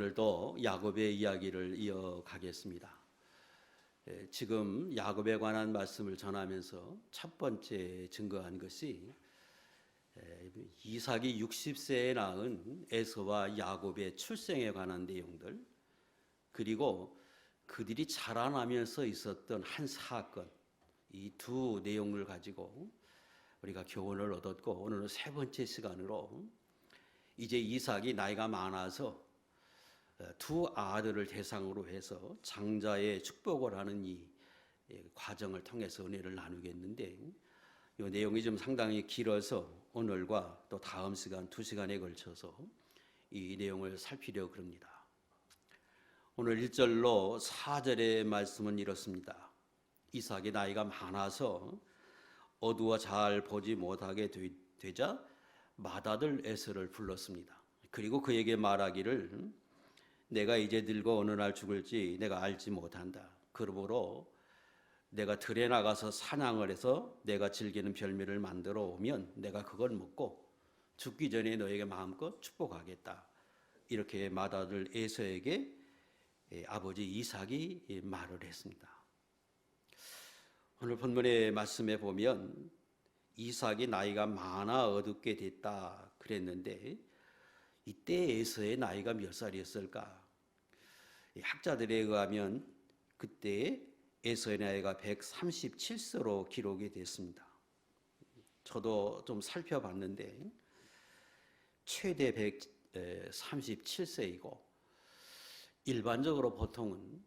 오늘도 야곱의 이야기를 이어가겠습니다. 지금 야곱에 관한 말씀을 전하면서 첫 번째 증거한 것이 이삭이 60세에 낳은 에서와 야곱의 출생에 관한 내용들, 그리고 그들이 자라나면서 있었던 한 사건, 이 두 내용을 가지고 우리가 교훈을 얻었고, 오늘은 세 번째 시간으로 이제 이삭이 나이가 많아서 두 아들을 대상으로 해서 장자의 축복을 하는 이 과정을 통해서 은혜를 나누겠는데, 이 내용이 좀 상당히 길어서 오늘과 또 다음 시간 두 시간에 걸쳐서 이 내용을 살피려고 합니다. 오늘 1절로 4절의 말씀은 이렇습니다. 이삭이 나이가 많아서 어두워 잘 보지 못하게 되자 맏아들 에서를 불렀습니다. 그리고 그에게 말하기를 내가 이제 늙어 어느 날 죽을지 내가 알지 못한다. 그러므로 내가 들에 나가서 사냥을 해서 내가 즐기는 별미를 만들어 오면 내가 그걸 먹고 죽기 전에 너에게 마음껏 축복하겠다. 이렇게 맏아들 에서에게 아버지 이삭이 말을 했습니다. 오늘 본문의 말씀에 보면 이삭이 나이가 많아 어둡게 됐다 그랬는데, 이때 에서의 나이가 몇 살이었을까? 학자들에 의하면 그때 에서의 나이가 137세로 기록이 됐습니다. 저도 좀 살펴봤는데 최대 137세이고 일반적으로 보통은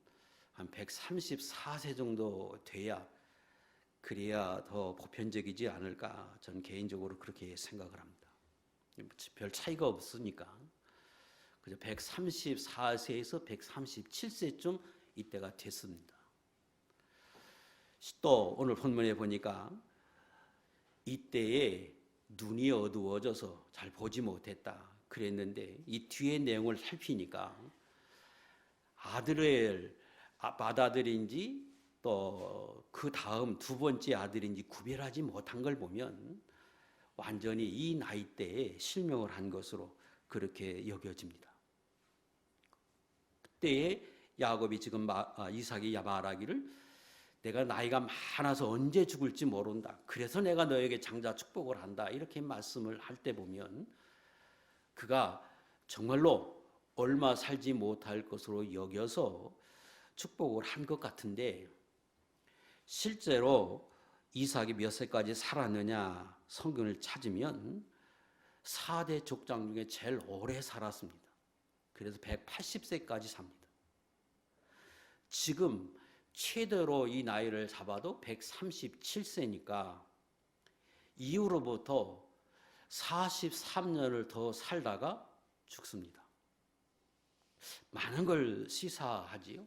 한 134세 정도 돼야 그래야 더 보편적이지 않을까, 저는 개인적으로 그렇게 생각을 합니다. 별 차이가 없으니까 그저 134세에서 137세쯤 이때가 됐습니다. 또 오늘 본문에 보니까 이때에 눈이 어두워져서 잘 보지 못했다 그랬는데, 이 뒤의 내용을 살피니까 맏아들인지 또 그 다음 두 번째 아들인지 구별하지 못한 걸 보면 완전히 이 나이대에 실명을 한 것으로 그렇게 여겨집니다. 그때에 야곱이 지금 이삭이 말하기를 내가 나이가 많아서 언제 죽을지 모른다. 그래서 내가 너에게 장자 축복을 한다. 이렇게 말씀을 할 때 보면 그가 정말로 얼마 살지 못할 것으로 여겨서 축복을 한 것 같은데, 실제로 이삭이 몇 세까지 살았느냐 성경을 찾으면 4대 족장 중에 제일 오래 살았습니다. 그래서 180세까지 삽니다. 지금 최대로 이 나이를 잡아도 137세니까 이후로부터 43년을 더 살다가 죽습니다. 많은 걸 시사하지요.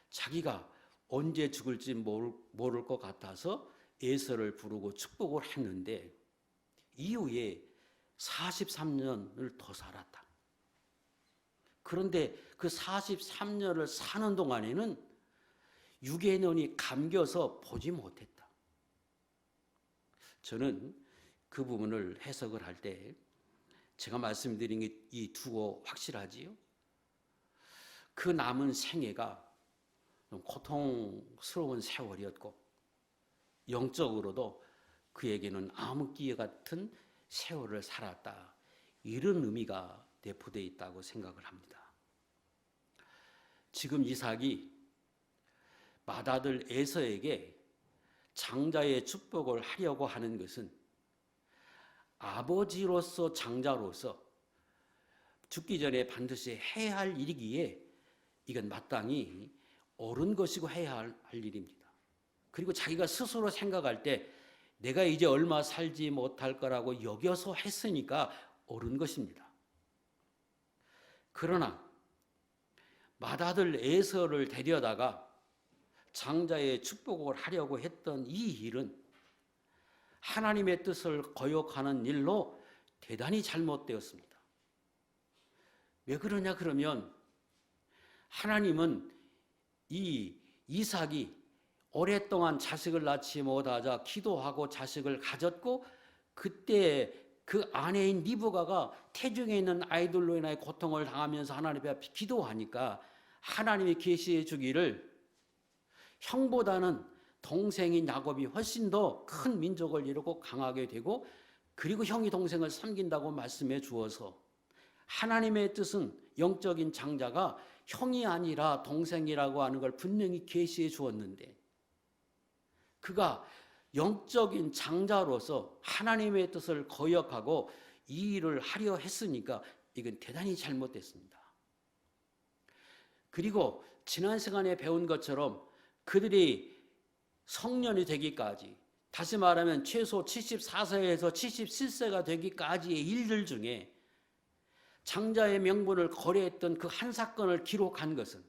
자기가 언제 죽을지 모를 것 같아서 에서를 부르고 축복을 했는데 이후에 43년을 더 살았다. 그런데 그 43년을 사는 동안에는 육의 눈이 감겨서 보지 못했다. 저는 그 부분을 해석을 할 때 제가 말씀드린 게 이 두고 확실하지요. 그 남은 생애가 좀 고통스러운 세월이었고 영적으로도 그에게는 암흑기 같은 세월을 살았다. 이런 의미가 내포되어 있다고 생각을 합니다. 지금 이삭이 맏아들 에서에게 장자의 축복을 하려고 하는 것은 아버지로서 장자로서 죽기 전에 반드시 해야 할 일이기에 이건 마땅히 옳은 것이고 해야 할 일입니다. 그리고 자기가 스스로 생각할 때 내가 이제 얼마 살지 못할 거라고 여겨서 했으니까 옳은 것입니다. 그러나 맏아들 에서를 데려다가 장자의 축복을 하려고 했던 이 일은 하나님의 뜻을 거역하는 일로 대단히 잘못되었습니다. 왜 그러냐 그러면 하나님은 이 이삭이 오랫동안 자식을 낳지 못하자 기도하고 자식을 가졌고 그때 그 아내인 리브가가 태중에 있는 아이들로 인하여 고통을 당하면서 하나님 앞에 기도하니까 하나님이 계시해 주기를 형보다는 동생인 야곱이 훨씬 더 큰 민족을 이루고 강하게 되고, 그리고 형이 동생을 섬긴다고 말씀해 주어서 하나님의 뜻은 영적인 장자가 형이 아니라 동생이라고 하는 걸 분명히 계시해 주었는데, 그가 영적인 장자로서 하나님의 뜻을 거역하고 이 일을 하려 했으니까 이건 대단히 잘못됐습니다. 그리고 지난 시간에 배운 것처럼 그들이 성년이 되기까지, 다시 말하면 최소 74세에서 77세가 되기까지의 일들 중에 장자의 명분을 거래했던 그 한 사건을 기록한 것은,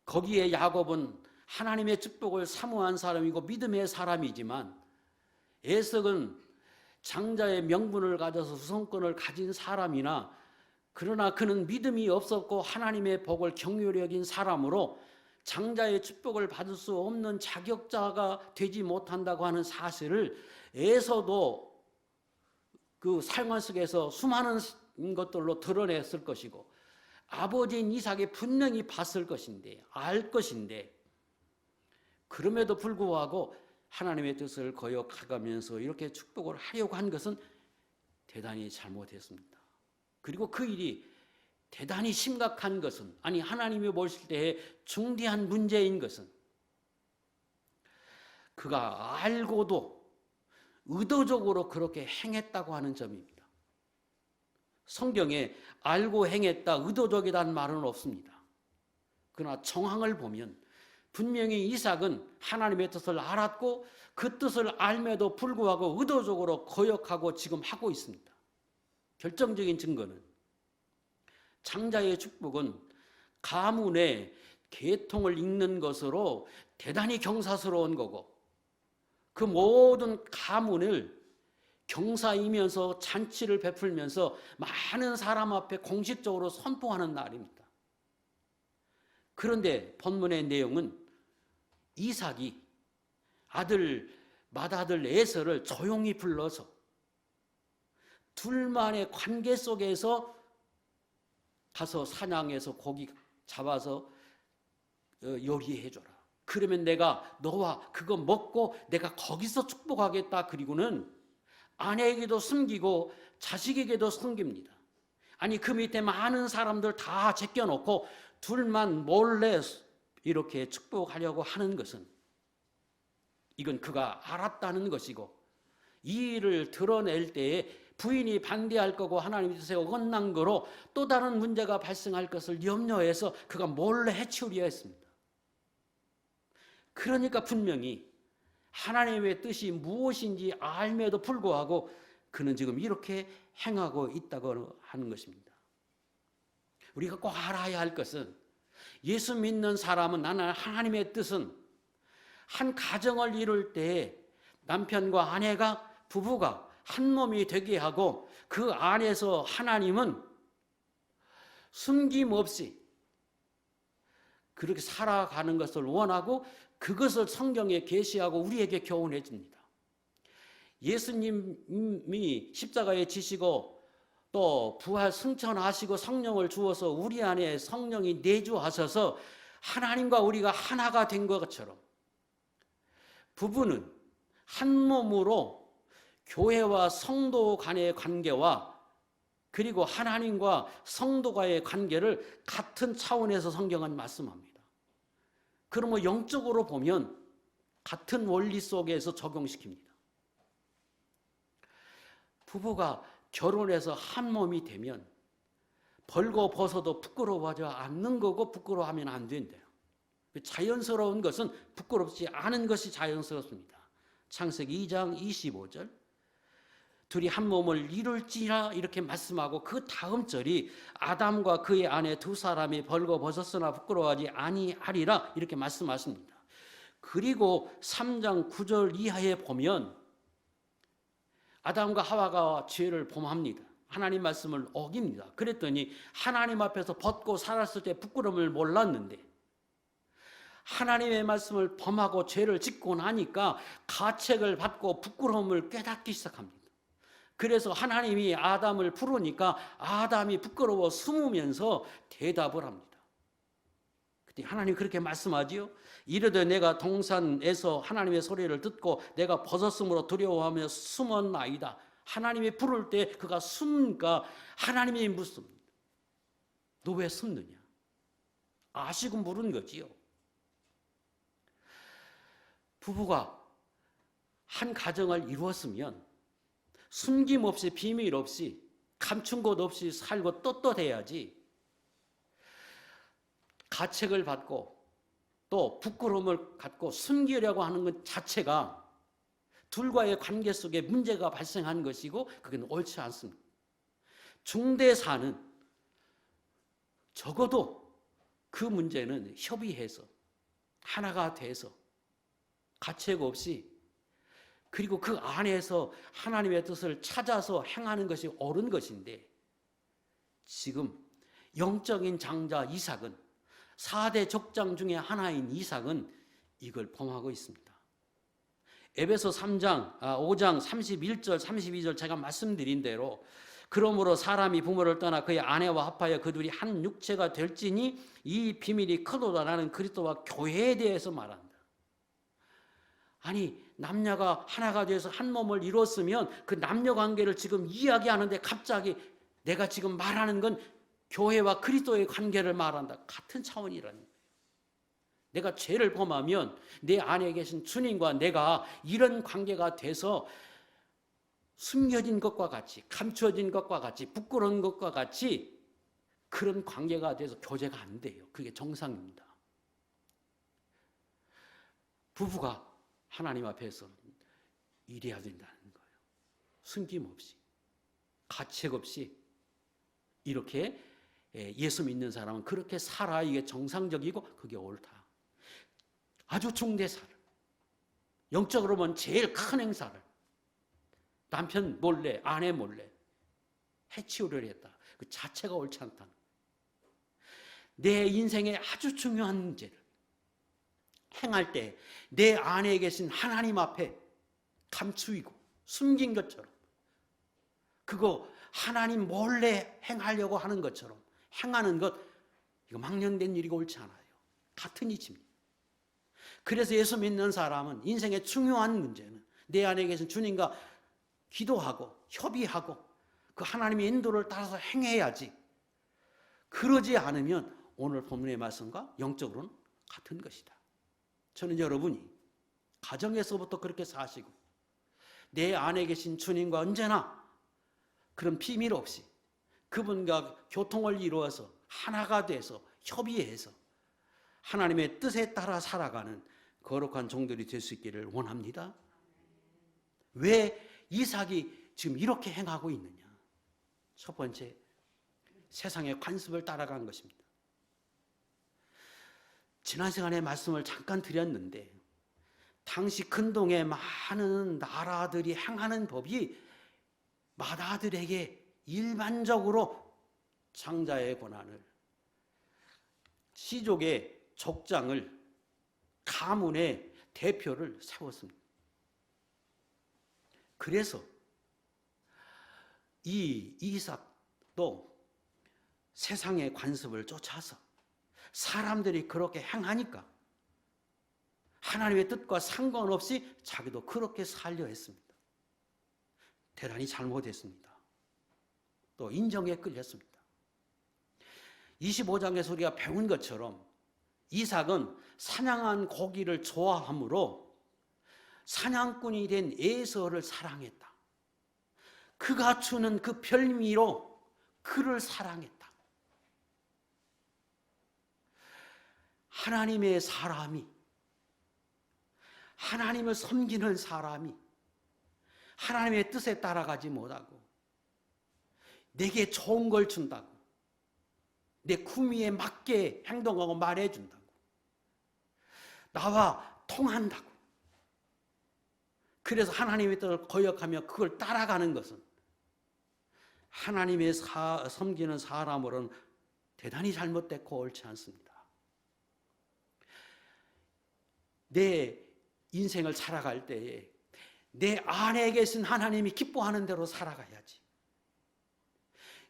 거기에 야곱은 하나님의 축복을 사모한 사람이고 믿음의 사람이지만 에석은 장자의 명분을 가져서 우선권을 가진 사람이나, 그러나 그는 믿음이 없었고 하나님의 복을 경외히 여긴 사람으로 장자의 축복을 받을 수 없는 자격자가 되지 못한다고 하는 사실을 에서도 그 생활 속에서 수많은 것들로 드러냈을 것이고, 아버지인 이삭이 분명히 봤을 것인데, 알 것인데, 그럼에도 불구하고 하나님의 뜻을 거역하면서 이렇게 축복을 하려고 한 것은 대단히 잘못했습니다. 그리고 그 일이 대단히 심각한 것은, 아니 하나님이 보실 때에 중대한 문제인 것은, 그가 알고도 의도적으로 그렇게 행했다고 하는 점입니다. 성경에 알고 행했다, 의도적이라는 말은 없습니다. 그러나 정황을 보면 분명히 이삭은 하나님의 뜻을 알았고 그 뜻을 알매도 불구하고 의도적으로 거역하고 지금 하고 있습니다. 결정적인 증거는 장자의 축복은 가문의 계통을 잇는 것으로 대단히 경사스러운 거고, 그 모든 가문을 경사이면서 잔치를 베풀면서 많은 사람 앞에 공식적으로 선포하는 날입니다. 그런데 본문의 내용은 이삭이 맏아들 에서를 조용히 불러서 둘만의 관계 속에서 가서 사냥해서 고기 잡아서 요리해줘라. 그러면 내가 너와 그거 먹고 내가 거기서 축복하겠다. 그리고는 아내에게도 숨기고 자식에게도 숨깁니다. 아니 그 밑에 많은 사람들 다 제껴놓고 둘만 몰래 이렇게 축복하려고 하는 것은, 이건 그가 알았다는 것이고, 이 일을 드러낼 때에 부인이 반대할 거고 하나님의 뜻에 어긋난 거로 또 다른 문제가 발생할 것을 염려해서 그가 몰래 해치우려 했습니다. 그러니까 분명히 하나님의 뜻이 무엇인지 알매도 불구하고 그는 지금 이렇게 행하고 있다고 하는 것입니다. 우리가 꼭 알아야 할 것은, 예수 믿는 사람은, 나는 하나님의 뜻은 한 가정을 이룰 때 남편과 아내가, 부부가 한 몸이 되게 하고 그 안에서 하나님은 숨김없이 그렇게 살아가는 것을 원하고 그것을 성경에 계시하고 우리에게 교훈해 줍니다. 예수님이 십자가에 지시고 또 부활 승천하시고 성령을 주어서 우리 안에 성령이 내주하셔서 하나님과 우리가 하나가 된 것처럼, 부부는 한 몸으로 교회와 성도 간의 관계와 그리고 하나님과 성도와의 관계를 같은 차원에서 성경은 말씀합니다. 그러면 영적으로 보면 같은 원리 속에서 적용시킵니다. 부부가 결혼해서 한 몸이 되면 벌고 벗어도 부끄러워하지 않는 거고 부끄러워하면 안 된대요. 자연스러운 것은 부끄럽지 않은 것이 자연스럽습니다. 창세기 2장 25절, 둘이 한 몸을 이룰지라 이렇게 말씀하고 그 다음 절이 아담과 그의 아내 두 사람이 벌거 벗었으나 부끄러워하지 아니하리라 이렇게 말씀하십니다. 그리고 3장 9절 이하에 보면 아담과 하와가 죄를 범합니다. 하나님 말씀을 어깁니다. 그랬더니 하나님 앞에서 벗고 살았을 때 부끄러움을 몰랐는데 하나님의 말씀을 범하고 죄를 짓고 나니까 가책을 받고 부끄러움을 깨닫기 시작합니다. 그래서 하나님이 아담을 부르니까 아담이 부끄러워 숨으면서 대답을 합니다. 그때 하나님 그렇게 말씀하지요. 이르되 내가 동산에서 하나님의 소리를 듣고 내가 벗었으므로 두려워하며 숨었나이다. 하나님이 부를 때 그가 숨으니까 하나님이 묻습니다. 너 왜 숨느냐? 아시고 물은 거지요. 부부가 한 가정을 이루었으면 숨김없이 비밀 없이 감춘 것 없이 살고 떳떳해야지, 가책을 받고 또 부끄러움을 갖고 숨기려고 하는 것 자체가 둘과의 관계 속에 문제가 발생한 것이고 그건 옳지 않습니다. 중대사는 적어도 그 문제는 협의해서 하나가 돼서 가책 없이, 그리고 그 안에서 하나님의 뜻을 찾아서 행하는 것이 옳은 것인데, 지금 영적인 장자 이삭은 4대 족장 중에 하나인 이삭은 이걸 범하고 있습니다. 에베소 5장 31절 32절 제가 말씀드린 대로 그러므로 사람이 부모를 떠나 그의 아내와 합하여 그들이 한 육체가 될지니 이 비밀이 크도다라는 그리스도와 교회에 대해서 말한다. 아니, 남녀가 하나가 돼서 한 몸을 이뤘으면 그 남녀 관계를 지금 이야기하는데 갑자기 내가 지금 말하는 건 교회와 그리스도의 관계를 말한다. 같은 차원이라는 거예요. 내가 죄를 범하면 내 안에 계신 주님과 내가 이런 관계가 돼서 숨겨진 것과 같이, 감추어진 것과 같이, 부끄러운 것과 같이 그런 관계가 돼서 교제가 안 돼요. 그게 정상입니다. 부부가 하나님 앞에서 이래야 된다는 거예요. 숨김없이, 가책 없이 이렇게 예수 믿는 사람은 그렇게 살아. 이게 정상적이고 그게 옳다. 아주 중대사를, 영적으로 보면 제일 큰 행사를 남편 몰래, 아내 몰래 해치우려고 했다. 그 자체가 옳지 않다. 내 인생의 아주 중요한 문제를 행할 때 내 안에 계신 하나님 앞에 감추이고 숨긴 것처럼, 그거 하나님 몰래 행하려고 하는 것처럼 행하는 것, 이거 망령된 일이고 옳지 않아요. 같은 이치입니다. 그래서 예수 믿는 사람은 인생의 중요한 문제는 내 안에 계신 주님과 기도하고 협의하고 그 하나님의 인도를 따라서 행해야지, 그러지 않으면 오늘 본문의 말씀과 영적으로는 같은 것이다. 저는 여러분이 가정에서부터 그렇게 사시고 내 안에 계신 주님과 언제나 그런 비밀 없이 그분과 교통을 이루어서 하나가 돼서 협의해서 하나님의 뜻에 따라 살아가는 거룩한 종들이 될 수 있기를 원합니다. 왜 이삭이 지금 이렇게 행하고 있느냐? 첫 번째, 세상의 관습을 따라간 것입니다. 지난 시간에 말씀을 잠깐 드렸는데, 당시 근동의 많은 나라들이 행하는 법이 마다들에게 일반적으로 장자의 권한을, 시족의 족장을, 가문의 대표를 세웠습니다. 그래서 이 이삭도 세상의 관습을 쫓아서 사람들이 그렇게 행하니까 하나님의 뜻과 상관없이 자기도 그렇게 살려 했습니다. 대단히 잘못했습니다. 또 인정에 끌렸습니다. 25장에서 우리가 배운 것처럼 이삭은 사냥한 고기를 좋아하므로 사냥꾼이 된 에서를 사랑했다. 그가 주는 그 별미로 그를 사랑했다. 하나님의 사람이, 하나님을 섬기는 사람이 하나님의 뜻에 따라가지 못하고 내게 좋은 걸 준다고, 내 구미에 맞게 행동하고 말해준다고, 나와 통한다고, 그래서 하나님의 뜻을 거역하며 그걸 따라가는 것은 하나님의 섬기는 사람으로는 대단히 잘못됐고 옳지 않습니다. 내 인생을 살아갈 때에 내 안에 계신 하나님이 기뻐하는 대로 살아가야지.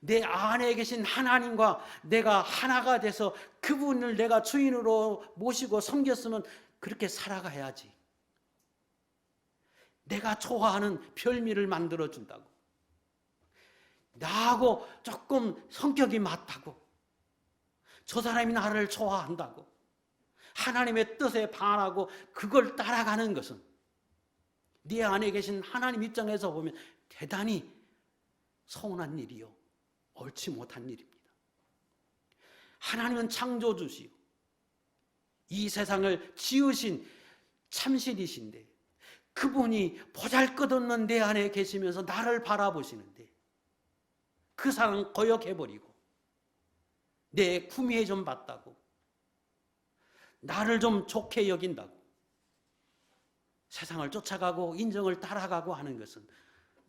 내 안에 계신 하나님과 내가 하나가 돼서 그분을 내가 주인으로 모시고 섬겼으면 그렇게 살아가야지. 내가 좋아하는 별미를 만들어준다고, 나하고 조금 성격이 맞다고, 저 사람이 나를 좋아한다고, 하나님의 뜻에 반하고 그걸 따라가는 것은 네 안에 계신 하나님 입장에서 보면 대단히 서운한 일이요, 옳지 못한 일입니다. 하나님은 창조주시오, 이 세상을 지으신 참신이신데 그분이 보잘것없는 내 안에 계시면서 나를 바라보시는데 그 사람 거역해버리고 내 구미에 좀 봤다고, 나를 좀 좋게 여긴다고 세상을 쫓아가고 인정을 따라가고 하는 것은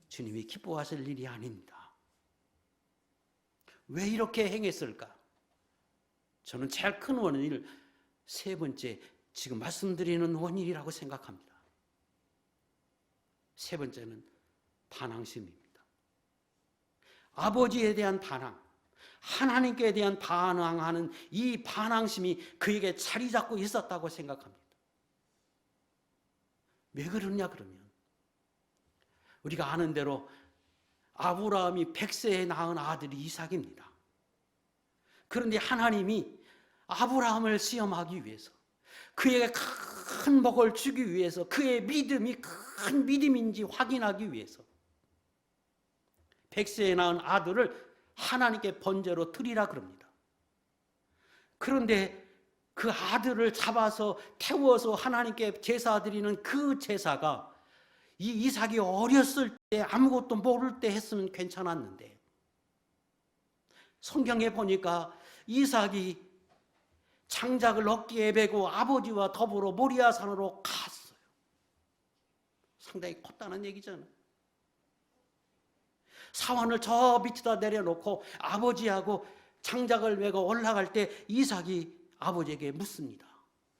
주님이 기뻐하실 일이 아닙니다. 왜 이렇게 행했을까? 저는 제일 큰 원인을 세 번째, 지금 말씀드리는 원인이라고 생각합니다. 세 번째는 반항심입니다. 아버지에 대한 반항, 하나님께 대한 반항하는 이 반항심이 그에게 자리 잡고 있었다고 생각합니다. 왜 그러냐 그러면 우리가 아는 대로 아브라함이 100세에 낳은 아들이 이삭입니다. 그런데 하나님이 아브라함을 시험하기 위해서, 그에게 큰 복을 주기 위해서, 그의 믿음이 큰 믿음인지 확인하기 위해서 100세에 낳은 아들을 하나님께 번제로 드리라 그럽니다. 그런데 그 아들을 잡아서 태워서 하나님께 제사 드리는 그 제사가 이 이삭이 어렸을 때 아무것도 모를 때 했으면 괜찮았는데 성경에 보니까 이삭이 장작을 어깨에 베고 아버지와 더불어 모리아산으로 갔어요. 상당히 컸다는 얘기잖아요. 사환을 저 밑에다 내려놓고 아버지하고 장작을 메고 올라갈 때 이삭이 아버지에게 묻습니다.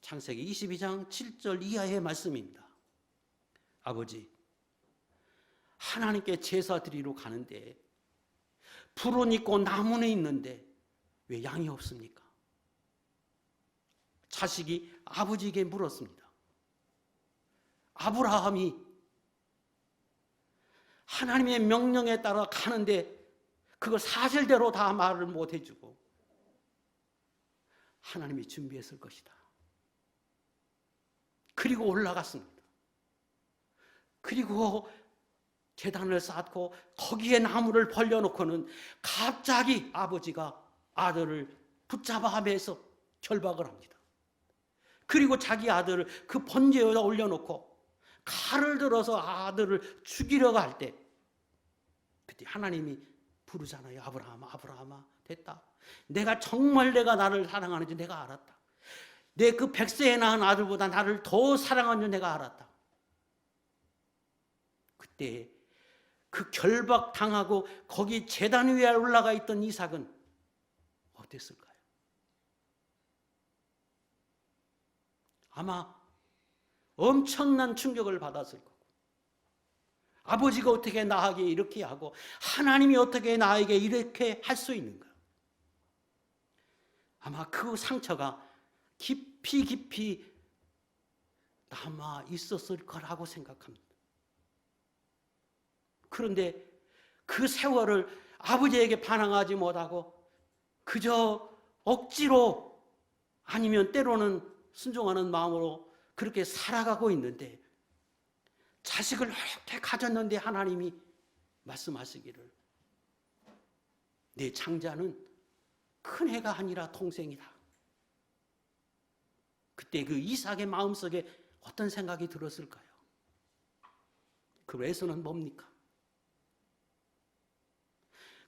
창세기 22장 7절 이하의 말씀입니다. 아버지, 하나님께 제사 드리러 가는데 불은 있고 나무는 있는데 왜 양이 없습니까? 자식이 아버지에게 물었습니다. 아브라함이 하나님의 명령에 따라 가는데 그걸 사실대로 다 말을 못 해주고 하나님이 준비했을 것이다. 그리고 올라갔습니다. 그리고 제단을 쌓고 거기에 나무를 벌려놓고는 갑자기 아버지가 아들을 붙잡아 매서 결박을 합니다. 그리고 자기 아들을 그 번제에다 올려놓고 칼을 들어서 아들을 죽이려고 할 때 그때 하나님이 부르잖아요. 아브라함아, 아브라함아, 됐다. 내가 정말 나를 사랑하는지 내가 알았다. 내 그 100세에 낳은 아들보다 나를 더 사랑하는 줄 내가 알았다. 그때 그 결박당하고 거기 제단 위에 올라가 있던 이삭은 어땠을까요? 아마 엄청난 충격을 받았을 거고, 아버지가 어떻게 나에게 이렇게 하고 하나님이 어떻게 나에게 이렇게 할 수 있는가? 아마 그 상처가 깊이 남아 있었을 거라고 생각합니다. 그런데 그 세월을 아버지에게 반항하지 못하고 그저 억지로 아니면 때로는 순종하는 마음으로 그렇게 살아가고 있는데 자식을 이렇게 가졌는데 하나님이 말씀하시기를 내 창자는 큰 해가 아니라 동생이다. 그때 그 이삭의 마음속에 어떤 생각이 들었을까요? 그 에서는 뭡니까?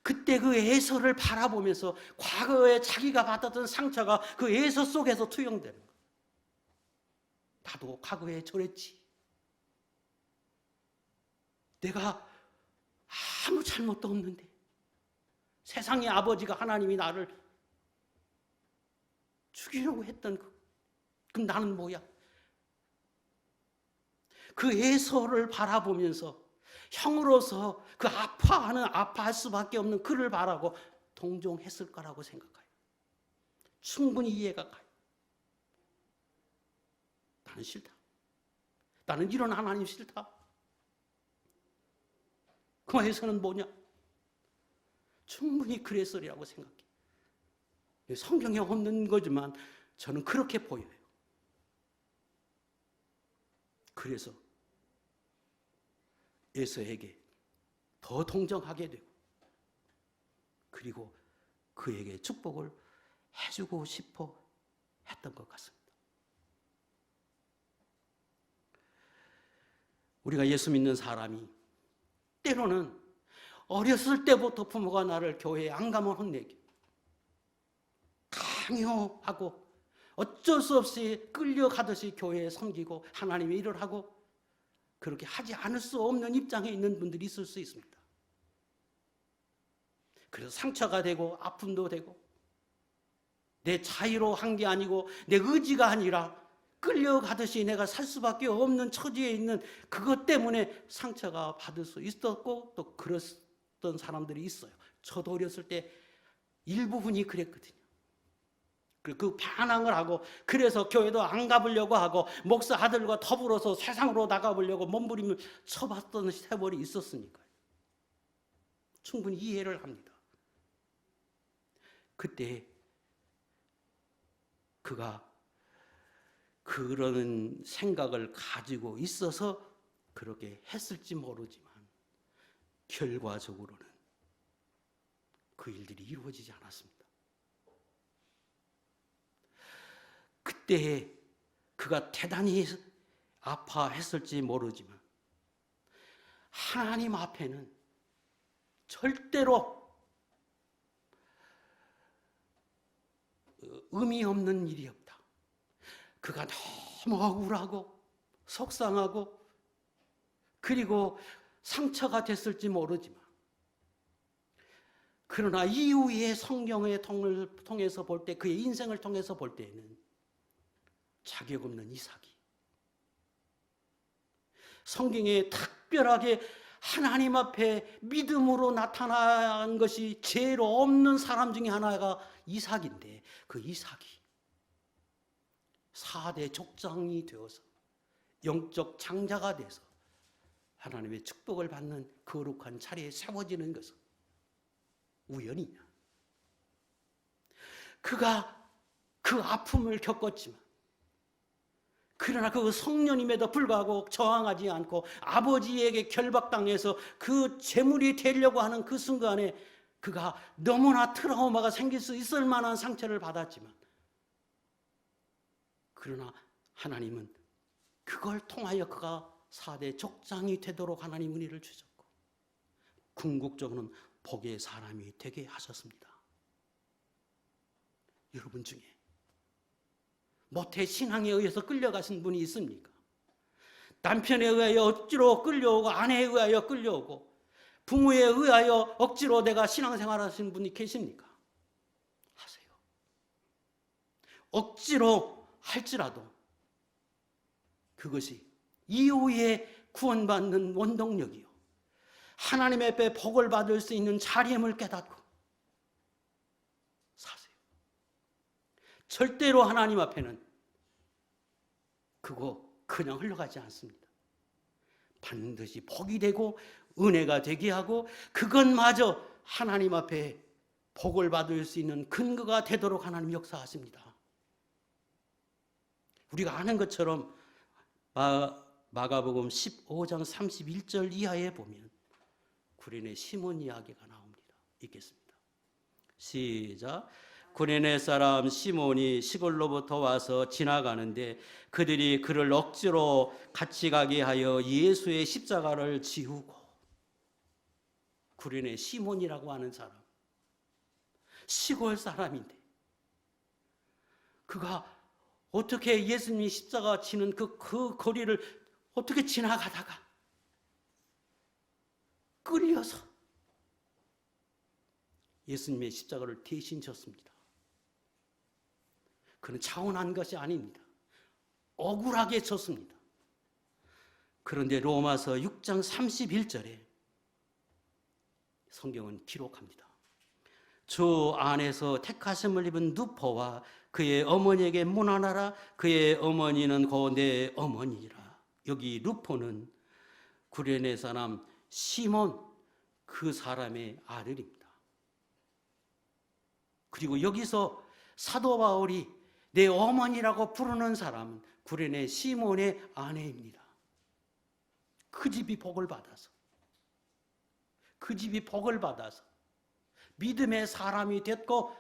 그때 그 에서를 바라보면서 과거에 자기가 받았던 상처가 그 에서 속에서 투영되는 거예요. 나도 과거에 저랬지. 내가 아무 잘못도 없는데 세상의 아버지가 하나님이 나를 죽이려고 했던 그럼 나는 뭐야? 그 에서를 바라보면서 형으로서 그 아파할 수밖에 없는 그를 바라고 동정했을 거라고 생각해요. 충분히 이해가 가요. 나는 싫다. 나는 이런 하나님 싫다. 그 에서는 뭐냐? 충분히 그랬으리라고 생각해요. 성경에 없는 거지만 저는 그렇게 보여요. 그래서 에서에게 더 동정하게 되고, 그리고 그에게 축복을 해주고 싶어 했던 것 같습니다. 우리가 예수 믿는 사람이 때로는 어렸을 때부터 부모가 나를 교회에 안 가면 혼내게, 강요하고 어쩔 수 없이 끌려가듯이 교회에 섬기고 하나님의 일을 하고, 그렇게 하지 않을 수 없는 입장에 있는 분들이 있을 수 있습니다. 그래서 상처가 되고 아픔도 되고, 내 자유로 한 게 아니고 내 의지가 아니라 끌려가듯이 내가 살 수밖에 없는 처지에 있는 그것 때문에 상처가 받을 수 있었고, 또 그랬던 사람들이 있어요. 저도 어렸을 때 일부분이 그랬거든요. 그 반항을 하고, 그래서 교회도 안 가보려고 하고, 목사 아들과 더불어서 세상으로 나가보려고 몸부림을 쳐봤던 세월이 있었으니까요. 충분히 이해를 합니다. 그때 그가 그런 생각을 가지고 있어서 그렇게 했을지 모르지만, 결과적으로는 그 일들이 이루어지지 않았습니다. 그때 그가 대단히 아파했을지 모르지만, 하나님 앞에는 절대로 의미 없는 일이 없다. 그가 너무 억울하고 속상하고, 그리고 상처가 됐을지 모르지만, 그러나 이후에 성경의 통해서 볼 때, 그의 인생을 통해서 볼 때에는 자격 없는 이삭이, 성경에 특별하게 하나님 앞에 믿음으로 나타난 것이 죄로 없는 사람 중에 하나가 이삭인데, 그 이삭이 4대 족장이 되어서 영적 장자가 돼서 하나님의 축복을 받는 거룩한 자리에 세워지는 것은 우연이냐? 그가 그 아픔을 겪었지만, 그러나 그 성년임에도 불구하고 저항하지 않고 아버지에게 결박당해서 그 재물이 되려고 하는 그 순간에 그가 너무나 트라우마가 생길 수 있을 만한 상처를 받았지만, 그러나 하나님은 그걸 통하여 그가 4대 족장이 되도록 하나님 은혜를 주셨고, 궁극적으로는 복의 사람이 되게 하셨습니다. 여러분 중에 모태 신앙에 의해서 끌려가신 분이 있습니까? 남편에 의하여 억지로 끌려오고, 아내에 의하여 끌려오고, 부모에 의하여 억지로 내가 신앙생활 하시는 분이 계십니까? 하세요. 억지로 할지라도 그것이 이후에 구원받는 원동력이요, 하나님의 앞에 복을 받을 수 있는 자리임을 깨닫고 사세요. 절대로 하나님 앞에는 그거 그냥 흘러가지 않습니다. 반드시 복이 되고 은혜가 되게 하고, 그것마저 하나님 앞에 복을 받을 수 있는 근거가 되도록 하나님 역사하십니다. 우리가 아는 것처럼 마가복음 15장 31절 이하에 보면 구레네 시몬 이야기가 나옵니다. 읽겠습니다. 시작. 구레네 사람 시몬이 시골로부터 와서 지나가는데, 그들이 그를 억지로 같이 가게 하여 예수의 십자가를 지우고. 구레네 시몬이라고 하는 사람, 시골 사람인데 그가 어떻게 예수님이 십자가 지는 그 거리를 어떻게 지나가다가 끌려서 예수님의 십자가를 대신 졌습니다. 그는 차원한 것이 아닙니다. 억울하게 졌습니다. 그런데 로마서 6장 31절에 성경은 기록합니다. 주 안에서 택하심을 입은 누포와 그의 어머니에게 문안하라. 그의 어머니는 곧 내 어머니니라. 여기 누포는 구레네 사람 시몬 그 사람의 아들입니다. 그리고 여기서 사도 바울이 내 어머니라고 부르는 사람은 구레네 시몬의 아내입니다. 그 집이 복을 받아서, 그 집이 복을 받아서 믿음의 사람이 됐고,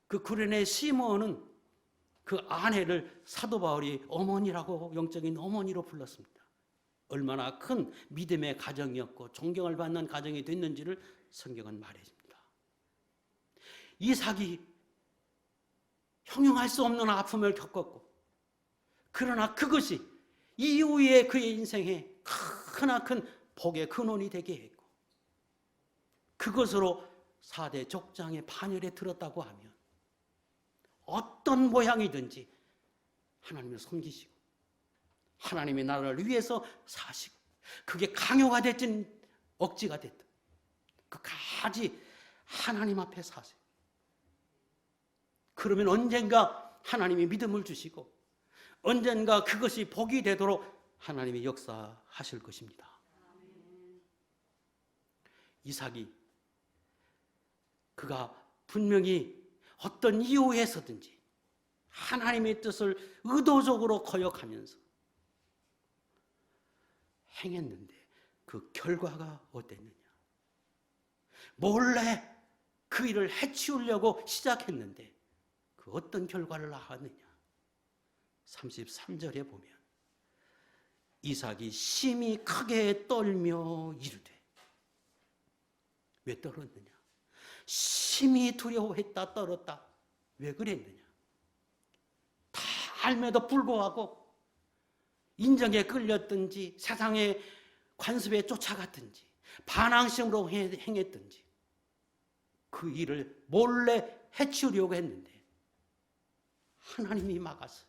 그 구레네 시몬은 그 아내를 사도 바울이 어머니라고, 영적인 어머니로 불렀습니다. 얼마나 큰 믿음의 가정이었고 존경을 받는 가정이 됐는지를 성경은 말해줍니다. 이삭이 형용할 수 없는 아픔을 겪었고, 그러나 그것이 이후에 그의 인생에 크나큰 복의 근원이 되게 했고, 그것으로 4대 족장의 반열에 들었다고 하면 어떤 모양이든지 하나님을 섬기시고 하나님의 나라를 위해서 사시고, 그게 강요가 됐든 억지가 됐든 끝까지 하나님 앞에 사세요. 그러면 언젠가 하나님이 믿음을 주시고 언젠가 그것이 복이 되도록 하나님이 역사하실 것입니다. 이삭이 그가 분명히 어떤 이유에서든지 하나님의 뜻을 의도적으로 거역하면서 행했는데 그 결과가 어땠느냐? 몰래 그 일을 해치우려고 시작했는데 그 어떤 결과를 낳았느냐? 33절에 보면 이삭이 심히 크게 떨며 이르되, 왜 떨었느냐? 심히 두려워했다, 떨었다. 왜 그랬느냐? 다 알매도 불구하고 인정에 끌렸든지 세상의 관습에 쫓아갔든지 반항심으로 행했든지 그 일을 몰래 해치우려고 했는데 하나님이 막았어.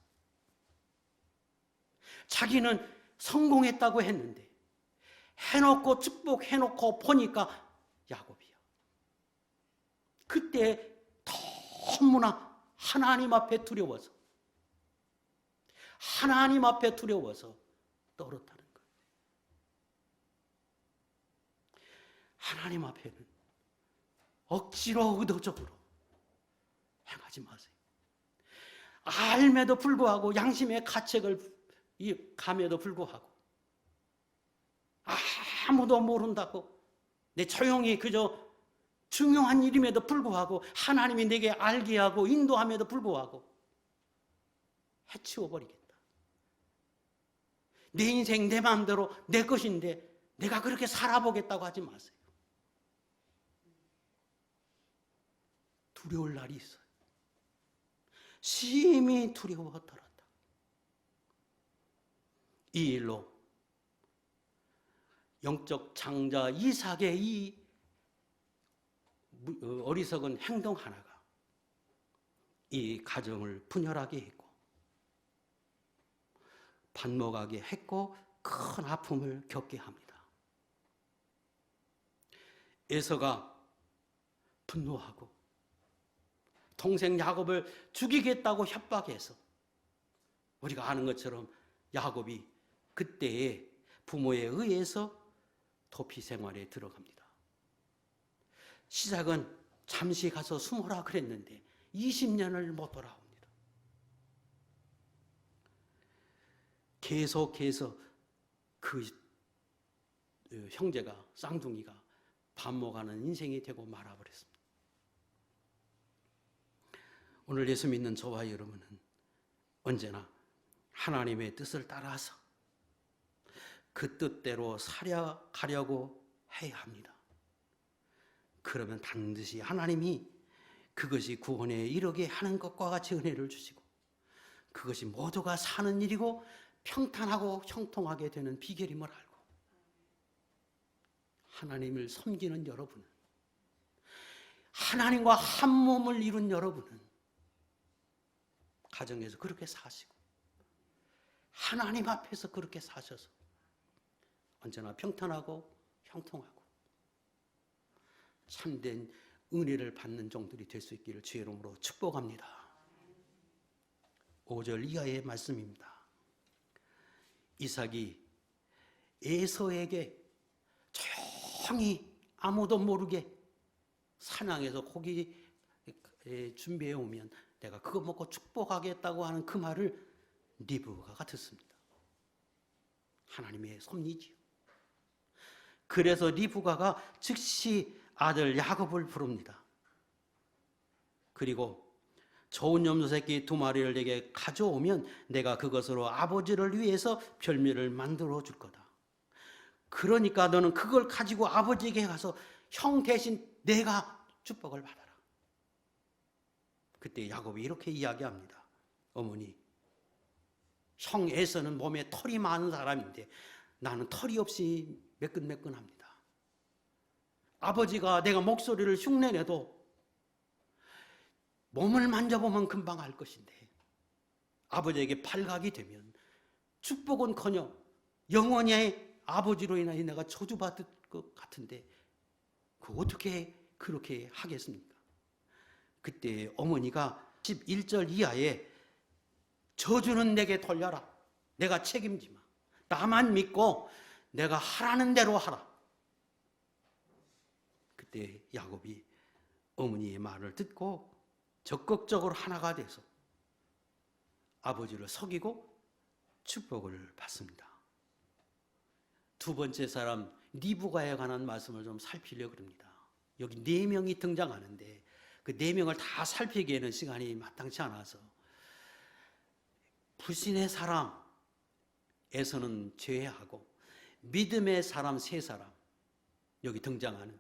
자기는 성공했다고 했는데 해놓고 축복해놓고 보니까 야곱이야. 그때 너무나 하나님 앞에 두려워서, 하나님 앞에 두려워서 떨었다는 거예요. 하나님 앞에는 억지로 의도적으로 행하지 마세요. 알매도 불구하고, 양심의 가책을 감에도 불구하고, 아무도 모른다고 내 조용히 그저 중요한 일임에도 불구하고 하나님이 내게 알게 하고 인도함에도 불구하고 해치워버리겠다. 내 인생 내 마음대로 내 것인데 내가 그렇게 살아보겠다고 하지 마세요. 두려울 날이 있어요. 심히 두려워하더라. 이 일로 영적 장자 이삭의 이 어리석은 행동 하나가 이 가정을 분열하게 했고 반목하게 했고 큰 아픔을 겪게 합니다. 에서가 분노하고 동생 야곱을 죽이겠다고 협박해서, 우리가 아는 것처럼 야곱이 그때에 부모에 의해서 도피 생활에 들어갑니다. 시작은 잠시 가서 숨어라 그랬는데 20년을 못 돌아옵니다. 계속해서 그 형제가, 쌍둥이가 반목하는 인생이 되고 말아버렸습니다. 오늘 예수 믿는 저와 여러분은 언제나 하나님의 뜻을 따라서 그 뜻대로 살아가려고 해야 합니다. 그러면 반드시 하나님이 그것이 구원에 이르게 하는 것과 같이 은혜를 주시고 그것이 모두가 사는 일이고 평탄하고 형통하게 되는 비결임을 알고 하나님을 섬기는 여러분은, 하나님과 한 몸을 이룬 여러분은 가정에서 그렇게 사시고 하나님 앞에서 그렇게 사셔서 언제나 평탄하고 형통하고 참된 은혜를 받는 종들이 될 수 있기를 주의 이름으로 축복합니다. 5절 이하의 말씀입니다. 이삭이 에서에게 조용히 아무도 모르게 사냥해서 고기 준비해 오면 내가 그거 먹고 축복하겠다고 하는 그 말을 리브가가 듣습니다. 하나님의 섭리지요. 그래서 리브가가 즉시 아들 야곱을 부릅니다. 그리고 좋은 염소새끼 2마리를 내게 가져오면 내가 그것으로 아버지를 위해서 별미를 만들어 줄 거다. 그러니까 너는 그걸 가지고 아버지에게 가서 형 대신 내가 축복을 받아라. 그때 야곱이 이렇게 이야기합니다. 어머니, 형 에서는 몸에 털이 많은 사람인데 나는 털이 없이 매끈매끈합니다. 아버지가 내가 목소리를 흉내내도 몸을 만져보면 금방 알 것인데 아버지에게 발각이 되면 축복은커녕 영원히 아버지로 인하여 내가 저주받을 것 같은데 어떻게 그렇게 하겠습니까? 그때 어머니가 11절 이하에 저주는 내게 돌려라. 내가 책임지마. 나만 믿고 내가 하라는 대로 하라. 그때 야곱이 어머니의 말을 듣고 적극적으로 하나가 돼서 아버지를 속이고 축복을 받습니다. 두 번째 사람 리브가에 관한 말씀을 좀 살피려고 합니다. 여기 4명이 등장하는데 그 4명을 다 살피기에는 시간이 마땅치 않아서 불신의 사람에서는 제외하고 믿음의 사람 3사람 여기 등장하는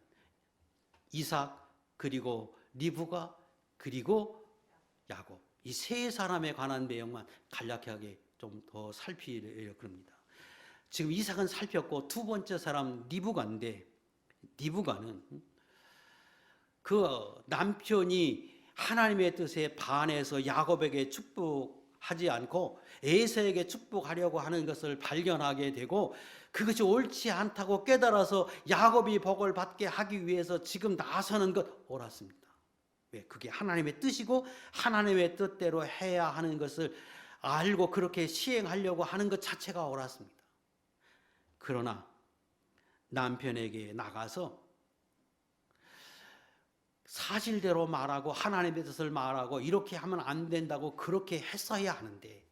이삭 그리고 리브가 그리고 야곱 이 3사람에 관한 내용만 간략하게 좀 더 살피려고 합니다. 지금 이삭은 살폈고 두 번째 사람 리브가인데 리브가는 그 남편이 하나님의 뜻에 반해서 야곱에게 축복하지 않고 에서에게 축복하려고 하는 것을 발견하게 되고 그것이 옳지 않다고 깨달아서 야곱이 복을 받게 하기 위해서 지금 나서는 것 옳았습니다. 왜? 그게 하나님의 뜻이고 하나님의 뜻대로 해야 하는 것을 알고 그렇게 시행하려고 하는 것 자체가 옳았습니다. 그러나 남편에게 나가서 사실대로 말하고 하나님의 뜻을 말하고 이렇게 하면 안 된다고 그렇게 했어야 하는데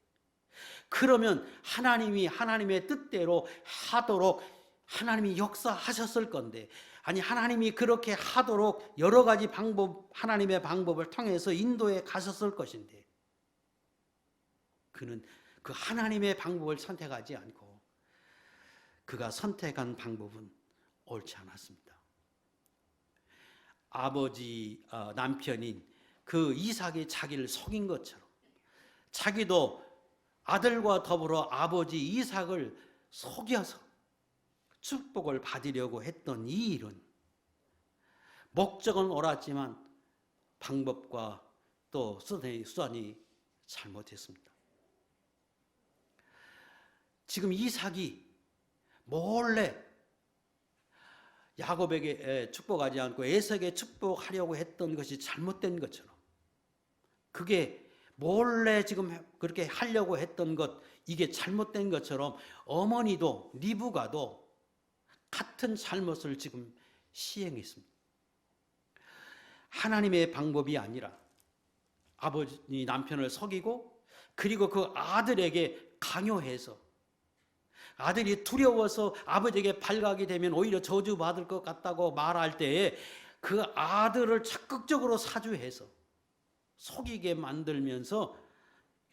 그러면 하나님이 하나님의 뜻대로 하도록 하나님이 역사하셨을 건데 아니 하나님이 그렇게 하도록 여러 가지 방법 하나님의 방법을 통해서 인도해 가셨을 것인데 그는 그 하나님의 방법을 선택하지 않고 그가 선택한 방법은 옳지 않았습니다. 아버지 남편인 그 이삭이 자기를 속인 것처럼 자기도 아들과 더불어 아버지 이삭을 속여서 축복을 받으려고 했던 이 일은 목적은 옳았지만 방법과 또 수단이 잘못했습니다. 지금 이삭이 몰래 야곱에게 축복하지 않고 에서에게 축복하려고 했던 것이 잘못된 것처럼 그게 몰래 지금 그렇게 하려고 했던 것 이게 잘못된 것처럼 어머니도 리브가도 같은 잘못을 지금 시행했습니다. 하나님의 방법이 아니라 아버지 남편을 속이고 그리고 그 아들에게 강요해서 아들이 두려워서 아버지에게 발각이 되면 오히려 저주받을 것 같다고 말할 때에 그 아들을 적극적으로 사주해서 속이게 만들면서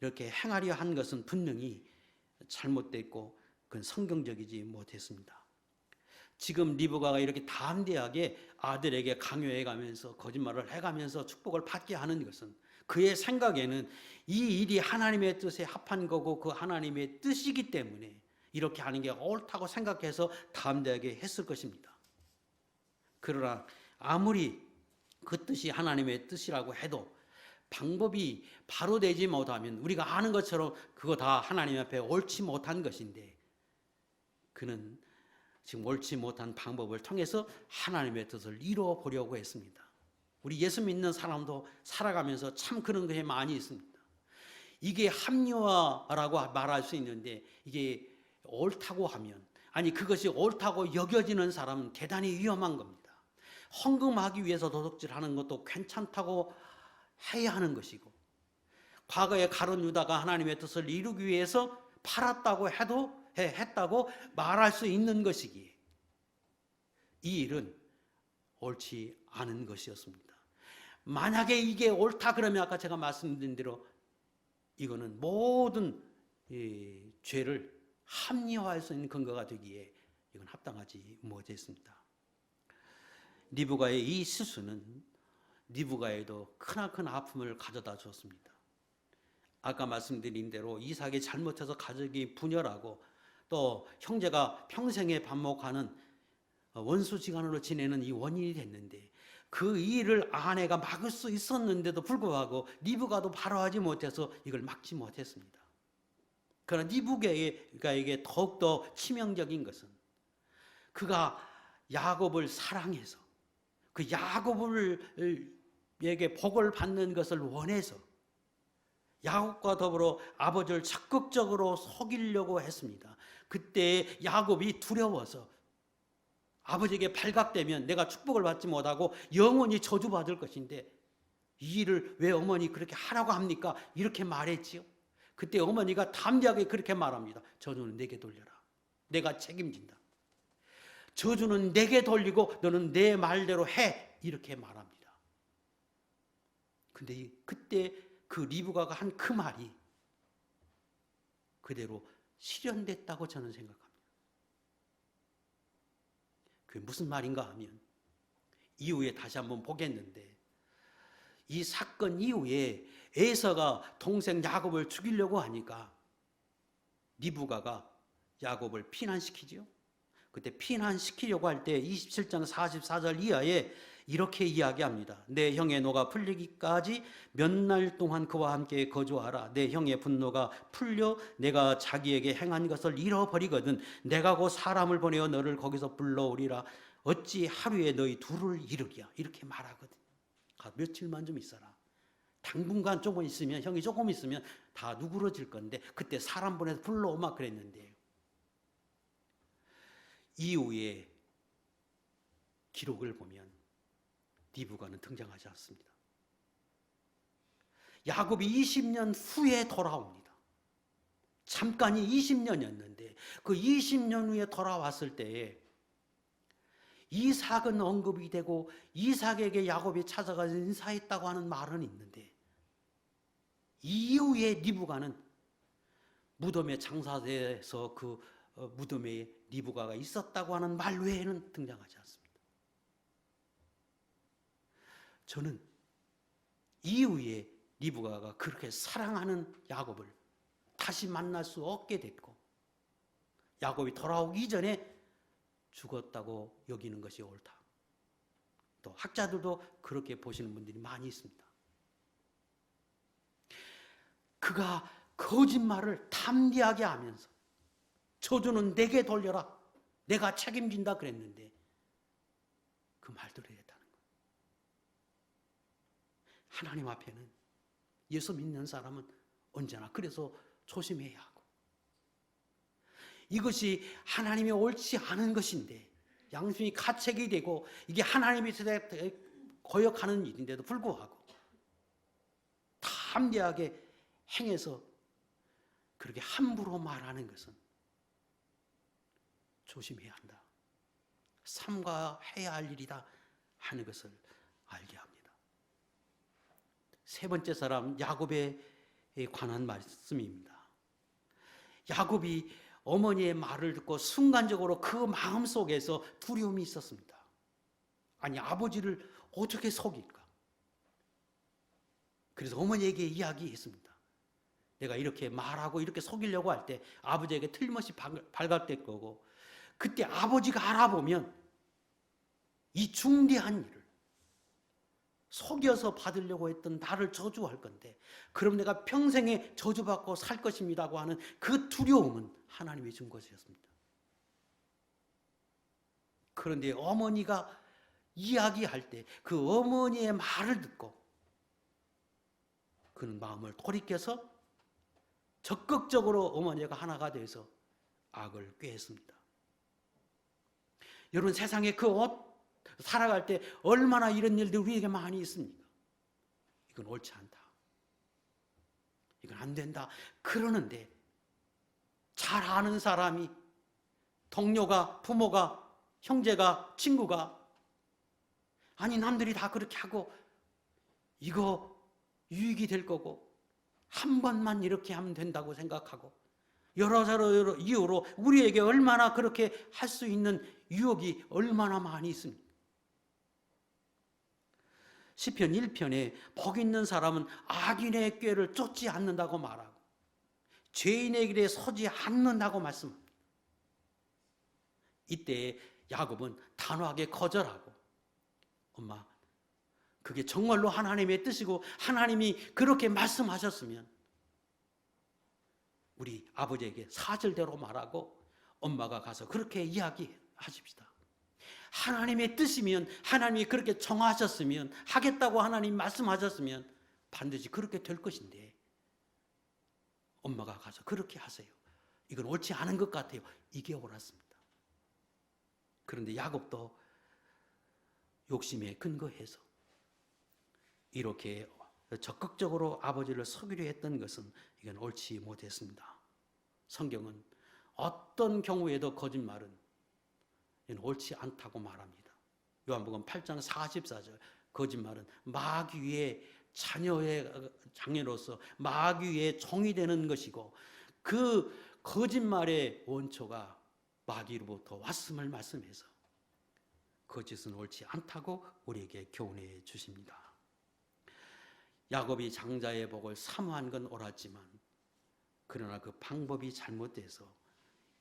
이렇게 행하려 한 것은 분명히 잘못됐고 그건 성경적이지 못했습니다. 지금 리브가가 이렇게 담대하게 아들에게 강요해가면서 거짓말을 해가면서 축복을 받게 하는 것은 그의 생각에는 이 일이 하나님의 뜻에 합한 거고 그 하나님의 뜻이기 때문에 이렇게 하는 게 옳다고 생각해서 담대하게 했을 것입니다. 그러나 아무리 그 뜻이 하나님의 뜻이라고 해도 방법이 바로 되지 못하면 우리가 아는 것처럼 그거 다 하나님 앞에 옳지 못한 것인데 그는 지금 옳지 못한 방법을 통해서 하나님의 뜻을 이루어 보려고 했습니다. 우리 예수 믿는 사람도 살아가면서 참 그런 것이 많이 있습니다. 이게 합리화라고 말할 수 있는데 이게 옳다고 하면, 아니 그것이 옳다고 여겨지는 사람은 대단히 위험한 겁니다. 헌금하기 위해서 도둑질하는 것도 괜찮다고 해야 하는 것이고, 과거에 가룟 유다가 하나님의 뜻을 이루기 위해서 팔았다고 해도 했다고 말할 수 있는 것이기에 이 일은 옳지 않은 것이었습니다. 만약에 이게 옳다 그러면 아까 제가 말씀드린 대로 이거는 모든 죄를 합리화할 수 있는 근거가 되기에 이건 합당하지 못했습니다. 리브가의 이 실수는 리브가에도 크나큰 아픔을 가져다 주었습니다. 아까 말씀드린 대로 이삭이 잘못해서 가족이 분열하고 또 형제가 평생에 반복하는 원수지간으로 지내는 이 원인이 됐는데, 그 일을 아내가 막을 수 있었는데도 불구하고 리브가도 바로하지 못해서 이걸 막지 못했습니다. 그러나 리브가에게 더욱더 치명적인 것은 그가 야곱을 사랑해서 그 야곱에게 복을 받는 것을 원해서 야곱과 더불어 아버지를 적극적으로 속이려고 했습니다. 그때 야곱이 두려워서 아버지에게 발각되면 내가 축복을 받지 못하고 영원히 저주받을 것인데 이 일을 왜 어머니 그렇게 하라고 합니까? 이렇게 말했지요. 그때 어머니가 담대하게 그렇게 말합니다. 저주는 내게 돌려라. 내가 책임진다. 저주는 내게 돌리고 너는 내 말대로 해. 이렇게 말합니다. 근데 그때 그 리브가가 한 그 말이 그대로 실현됐다고 저는 생각합니다. 그게 무슨 말인가 하면 이후에 다시 한번 보겠는데, 이 사건 이후에 에서가 동생 야곱을 죽이려고 하니까 리브가가 야곱을 피난시키지요. 그때 피난시키려고 할 때 27장 44절 이하에 이렇게 이야기합니다. 내 형의 노가 풀리기까지 몇 날 동안 그와 함께 거주하라. 내 형의 분노가 풀려 내가 자기에게 행한 것을 잃어버리거든 내가 곧 사람을 보내어 너를 거기서 불러오리라. 어찌 하루에 너희 둘을 이르랴. 이렇게 말하거든. 며칠만 좀 있어라. 당분간 조금 있으면, 형이 조금 있으면 다 누그러질 건데 그때 사람 보내서 불러오마 그랬는데, 이후에 기록을 보면 리브가는 등장하지 않습니다. 야곱이 20년 후에 돌아옵니다. 잠깐이 20년이었는데 그 20년 후에 돌아왔을 때에 이삭은 언급이 되고 이삭에게 야곱이 찾아가서 인사했다고 하는 말은 있는데, 이후에 리브가는 무덤에 장사돼서 그 무덤에 리브가가 있었다고 하는 말 외에는 등장하지 않습니다. 저는 이후에 리브가가 그렇게 사랑하는 야곱을 다시 만날 수 없게 됐고 야곱이 돌아오기 전에 죽었다고 여기는 것이 옳다. 또 학자들도 그렇게 보시는 분들이 많이 있습니다. 그가 거짓말을 담대하게 하면서 저주는 내게 돌려라. 내가 책임진다 그랬는데 그 말대로 했다는 거예요. 하나님 앞에는 예수 믿는 사람은 언제나 그래서 조심해야 하고, 이것이 하나님이 옳지 않은 것인데 양심이 가책이 되고 이게 하나님의 뜻에 거역하는 일인데도 불구하고 담대하게 행해서 그렇게 함부로 말하는 것은 조심해야 한다. 삼가해야 할 일이다 하는 것을 알게 합니다. 세 번째 사람 야곱에 관한 말씀입니다. 야곱이 어머니의 말을 듣고 순간적으로 그 마음 속에서 두려움이 있었습니다. 아니, 아버지를 어떻게 속일까? 그래서 어머니에게 이야기했습니다. 내가 이렇게 말하고 이렇게 속이려고 할 때 아버지에게 틀림없이 발각될 거고, 그때 아버지가 알아보면 이 중대한 일을 속여서 받으려고 했던 나를 저주할 건데, 그럼 내가 평생에 저주받고 살 것입니다고 하는 그 두려움은 하나님이 준 것이었습니다. 그런데 어머니가 이야기할 때 그 어머니의 말을 듣고 그는 마음을 돌이켜서 적극적으로 어머니가 하나가 돼서 악을 꾀했습니다. 여러분, 세상에 그 살아갈 때 얼마나 이런 일들이 우리에게 많이 있습니까? 이건 옳지 않다, 이건 안 된다 그러는데 잘 아는 사람이, 동료가, 부모가, 형제가, 친구가, 아니 남들이 다 그렇게 하고 이거 유익이 될 거고 한 번만 이렇게 하면 된다고 생각하고 여러 이유로 우리에게 얼마나 그렇게 할 수 있는 유혹이 얼마나 많이 있습니까? 시편 1편에 복 있는 사람은 악인의 꾀를 쫓지 않는다고 말하고 죄인의 길에 서지 않는다고 말씀합니다. 이때 야곱은 단호하게 거절하고, 엄마, 그게 정말로 하나님의 뜻이고 하나님이 그렇게 말씀하셨으면 우리 아버지에게 사실대로 말하고 엄마가 가서 그렇게 이야기하십시다. 하나님의 뜻이면, 하나님이 그렇게 정하셨으면, 하겠다고 하나님 말씀하셨으면 반드시 그렇게 될 것인데 엄마가 가서 그렇게 하세요. 이건 옳지 않은 것 같아요. 이게 옳았습니다. 그런데 야곱도 욕심에 근거해서 이렇게 적극적으로 아버지를 속이려 했던 것은 이건 옳지 못했습니다. 성경은 어떤 경우에도 거짓말은 옳지 않다고 말합니다. 요한복음 8장 44절, 거짓말은 마귀의 장애로서 마귀의 종이 되는 것이고 그 거짓말의 원초가 마귀로부터 왔음을 말씀해서 거짓은 옳지 않다고 우리에게 교훈해 주십니다. 야곱이 장자의 복을 사모한 건 옳았지만 그러나 그 방법이 잘못돼서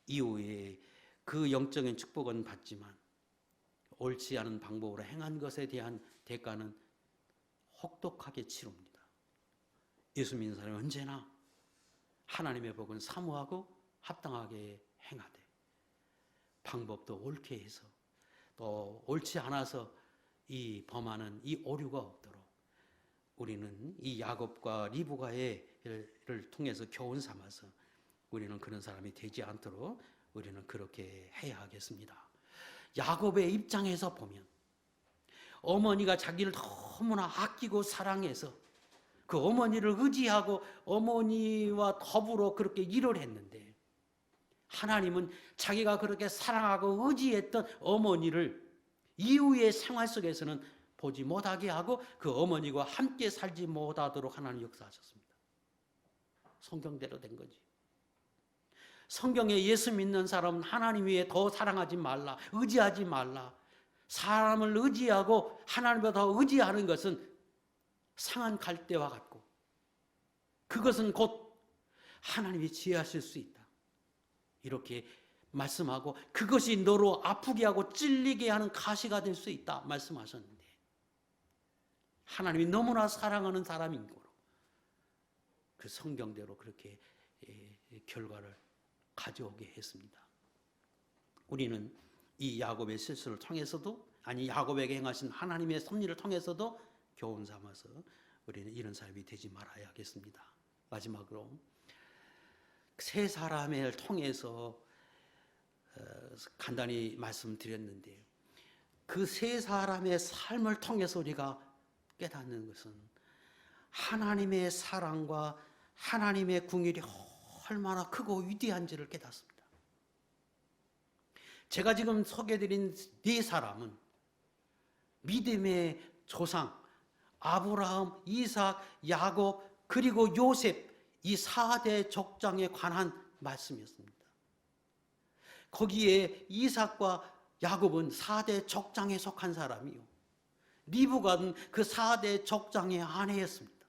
이후에 그 영적인 축복은 받지만 옳지 않은 방법으로 행한 것에 대한 대가는 혹독하게 치릅니다. 예수 믿는 사람은 언제나 하나님의 복은 사모하고 합당하게 행하되 방법도 옳게 해서 또 옳지 않아서 이 범하는 이 오류가 없도록 우리는 이 야곱과 리브가의 를 통해서 교훈 삼아서 우리는 그런 사람이 되지 않도록 우리는 그렇게 해야 하겠습니다. 야곱의 입장에서 보면 어머니가 자기를 너무나 아끼고 사랑해서 그 어머니를 의지하고 어머니와 더불어 그렇게 일을 했는데 하나님은 자기가 그렇게 사랑하고 의지했던 어머니를 이후의 생활 속에서는 보지 못하게 하고 그 어머니와 함께 살지 못하도록 하나님 역사하셨습니다. 성경대로 된 거지. 성경에 예수 믿는 사람은 하나님 위에 더 사랑하지 말라, 의지하지 말라. 사람을 의지하고 하나님보다 더 의지하는 것은 상한 갈대와 같고 그것은 곧 하나님이 지혜하실 수 있다. 이렇게 말씀하고 그것이 너로 아프게 하고 찔리게 하는 가시가 될 수 있다 말씀하셨는데 하나님이 너무나 사랑하는 사람인 거로 그 성경대로 그렇게 결과를 가져오게 했습니다. 우리는 이 야곱의 실수를 통해서도 아니 야곱에게 행하신 하나님의 섭리를 통해서도 교훈 삼아서 우리는 이런 삶이 되지 말아야겠습니다. 마지막으로 세 사람을 통해서 간단히 말씀드렸는데 그 세 사람의 삶을 통해서 우리가 깨닫는 것은 하나님의 사랑과 하나님의 궁율이 얼마나 크고 위대한지를 깨닫습니다. 제가 지금 소개해드린 네 사람은 믿음의 조상 아브라함, 이삭, 야곱 그리고 요셉 이 4대 족장에 관한 말씀이었습니다. 거기에 이삭과 야곱은 4대 족장에 속한 사람이요 리브가는 그 4대 족장의 아내였습니다.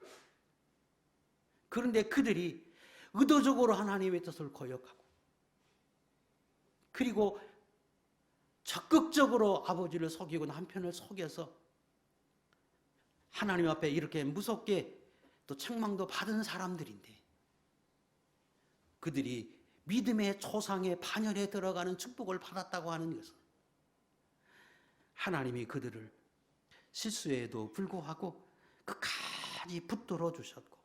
그런데 그들이 의도적으로 하나님의 뜻을 거역하고 그리고 적극적으로 아버지를 속이고 남편을 속여서 하나님 앞에 이렇게 무섭게 또 책망도 받은 사람들인데 그들이 믿음의 초상의 반열에 들어가는 축복을 받았다고 하는 것은 하나님이 그들을 실수에도 불구하고 끝까지 붙들어 주셨고,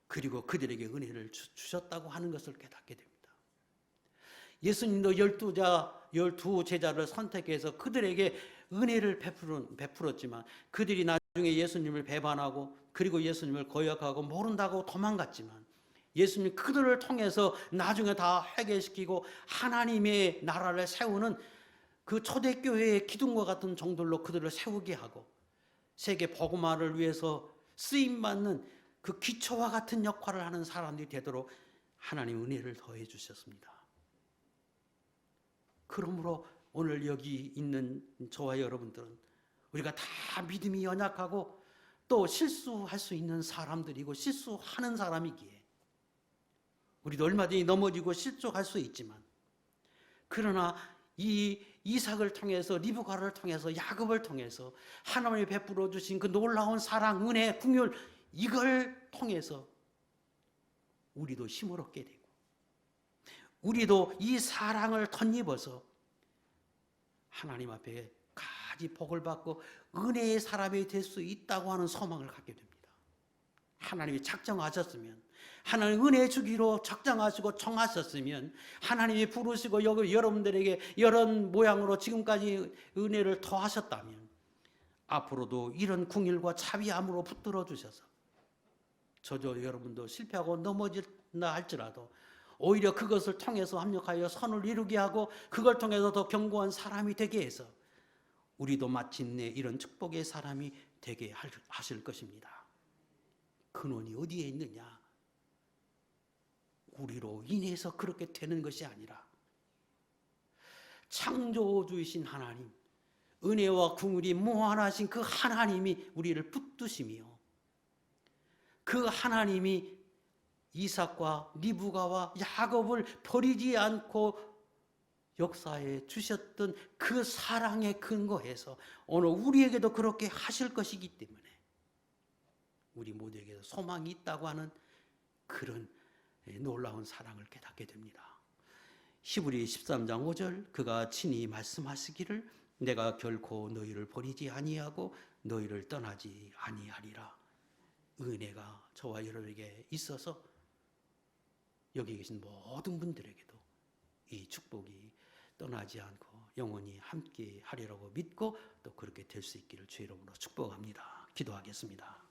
그리고 그들에게 은혜를 주셨다고 하는 것을 깨닫게 됩니다. 예수님도 열두 제자를 선택해서 그들에게 은혜를 베풀었지만 그들이 나중에 예수님을 배반하고 그리고 예수님을 거역하고 모른다고 도망갔지만, 예수님 그들을 통해서 나중에 다 회개시키고 하나님의 나라를 세우는 그 초대교회의 기둥과 같은 종들로 그들을 세우게 하고 세계 복음화를 위해서 쓰임받는 그 기초와 같은 역할을 하는 사람들이 되도록 하나님 은혜를 더해 주셨습니다. 그러므로 오늘 여기 있는 저와 여러분들은 우리가 다 믿음이 연약하고 또 실수할 수 있는 사람들이고 실수하는 사람이기에 우리도 얼마든지 넘어지고 실족할 수 있지만, 그러나 이 이삭을 통해서, 리브가를 통해서, 야곱을 통해서 하나님이 베풀어 주신 그 놀라운 사랑, 은혜, 긍휼, 이걸 통해서 우리도 힘을 얻게 되고 우리도 이 사랑을 덧입어서 하나님 앞에 가지 복을 받고 은혜의 사람이 될 수 있다고 하는 소망을 갖게 됩니다. 하나님이 작정하셨으면, 하나님 은혜 주기로 작정하시고 정하셨으면, 하나님이 부르시고 여러분들에게 이런 모양으로 지금까지 은혜를 더하셨다면 앞으로도 이런 긍휼과 자비함으로 붙들어 주셔서 저도 여러분도 실패하고 넘어진다 할지라도 오히려 그것을 통해서 합력하여 선을 이루게 하고 그걸 통해서 더 견고한 사람이 되게 해서 우리도 마침내 이런 축복의 사람이 되게 하실 것입니다. 근원이 어디에 있느냐? 우리로 인해서 그렇게 되는 것이 아니라 창조주이신 하나님, 은혜와 긍휼이 무한하신 그 하나님이 우리를 붙드시며 그 하나님이 이삭과 리브가와 야곱을 버리지 않고 역사에 주셨던 그 사랑에 근거해서 오늘 우리에게도 그렇게 하실 것이기 때문에 우리 모두에게도 소망이 있다고 하는 그런 놀라운 사랑을 깨닫게 됩니다. 히브리 13장 5절, 그가 친히 말씀하시기를 내가 결코 너희를 버리지 아니하고 너희를 떠나지 아니하리라. 은혜가 저와 여러분에게 있어서 여기 계신 모든 분들에게도 이 축복이 떠나지 않고 영원히 함께 하리라고 믿고 또 그렇게 될 수 있기를 주의 이름으로 축복합니다. 기도하겠습니다.